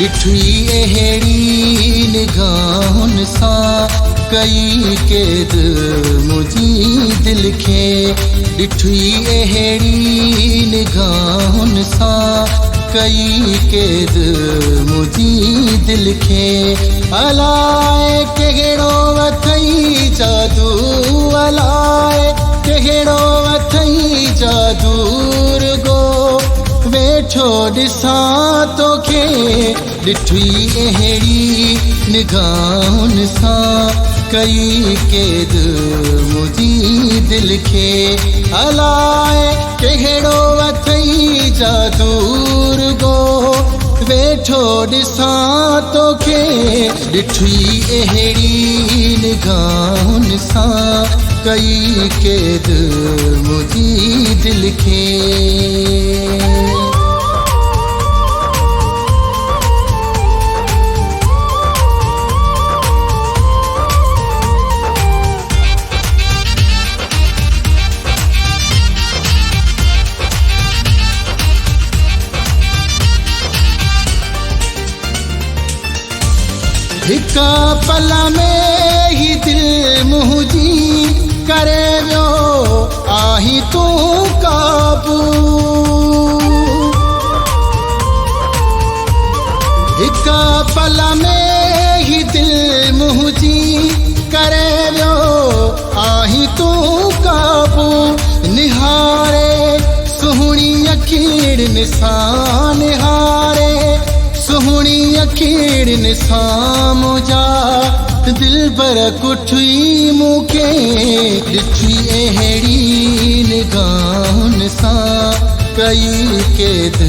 ॾिठी अहिड़ी निगाहुनि सां कई क़ैद मुंहिंजी दिलि खे। ॾिठी अहिड़ी निगाहुनि सां कई क़ैद मुंहिंजी दिलि खे। अलाए कहिड़ो अथई जादू, अलाए कहिड़ो अथई जादू रुगो वेठो ॾिसां तोखे। ॾिठी अहिड़ी निगाहुनि सां कई क़ैद मुंहिंजी दिलि खे। अलाए कहिड़ो अथई जादू रुगो वेठो ॾिसां तोखे। ॾिठी अहिड़ी निगाहुनि सां कई क़ैद मुंहिंजी दिलि खे। हिक पल में ही दिल मुंहिंजी करे वियो आहीं तूं काबू। हिक पल में ही दिल मुंहिंजी करे वियो आहीं तूं काबू। निहारे सुहिणी अखियुनि सां, निहारे सुहिणी अखियुनि सां मुंहिंजा दिलबर कुठी मूंखे। ॾिठी अहिड़ी निगाहुनि सां कई क़ैद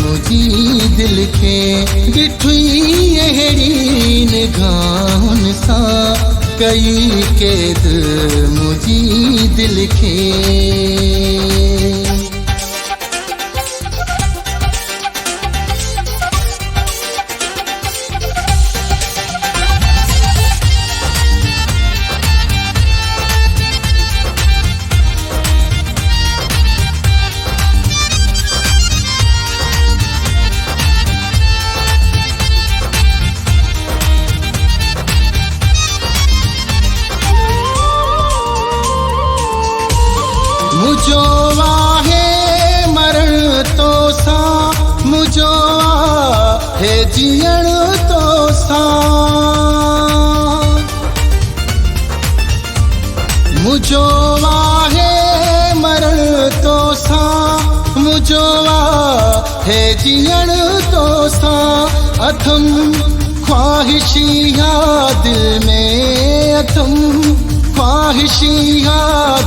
मुंहिंजी दिलि खे। ॾिठी अहिड़ी निगाहुनि सां कई क़ैद मुंहिंजी दिलि खे। मुझो आहे मरण तो सां, मुझो आहे जीअण तो सां। मुझो आहे मरण तो सां, मुझो आहे जीअण तो सां। अथम ख्वाहिशिया दिल में, अथम ख्वाहिशिया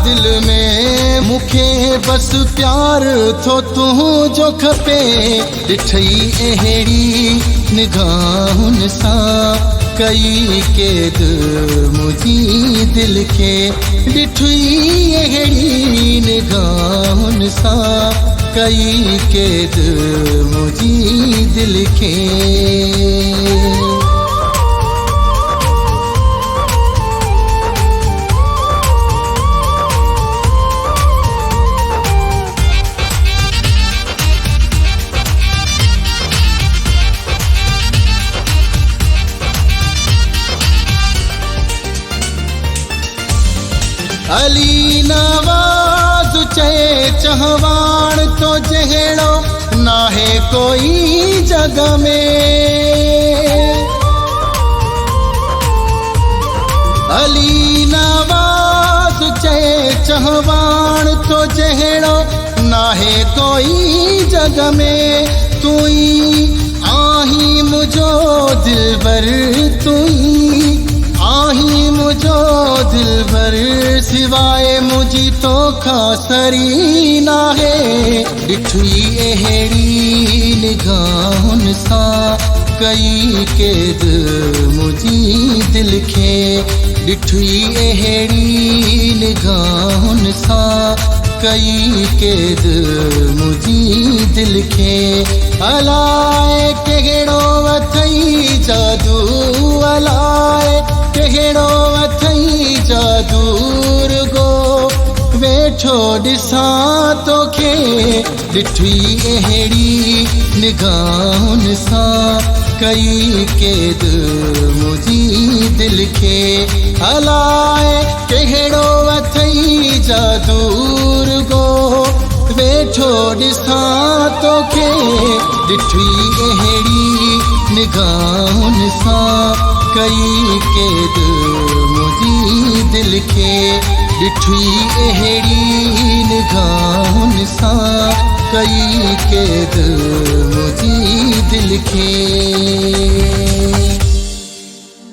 दिल में मूंखे बस प्यार थो तुंहिंजो खपे। ॾिठी अहिड़ी निगाहुनि सां कई क़ैद मुंहिंजी दिलि खे। ॾिठी अहिड़ी निगाहुनि सां कई क़ैद मुंहिंजी दिलि खे। अली नवाज़ चए चहवाण तो जहिड़ो नाहे कोई जग में। अली नवाज़ चए चहवाण तो जहिड़ो नाहे कोई जग में। तू ही आहीं मुझो दिलबर, तू ही आहीं मुझो दिलबर, सिवाए मुझी तो खासरी नाहे। ॾिठी अहिड़ी निगाहुनि सां कई क़ैद मुंहिंजी दिलि खे। ॾिठी अहिड़ी निगाहुनि सां कई क़ैद मुंहिंजी दिलि खे। अलाए कहिड़ो अथई जादू, अलाए कहिड़ो अथई जादू रुगो वेठो ॾिसां तोखे ॾिठी अहिड़ी निगाहुनि सां कई क़ैद मुंहिंजी दिलि खे हलाए कहिड़ो अथई जादू रुगो वेठो ॾिसां तोखे ॾिठी अहिड़ी निगाहुनि सां कई क़ैद मुंहिंजी दिलि खे ॾिठी अहिड़ी निगाहुनि सां कई क़ैद मुंहिंजी दिलि खे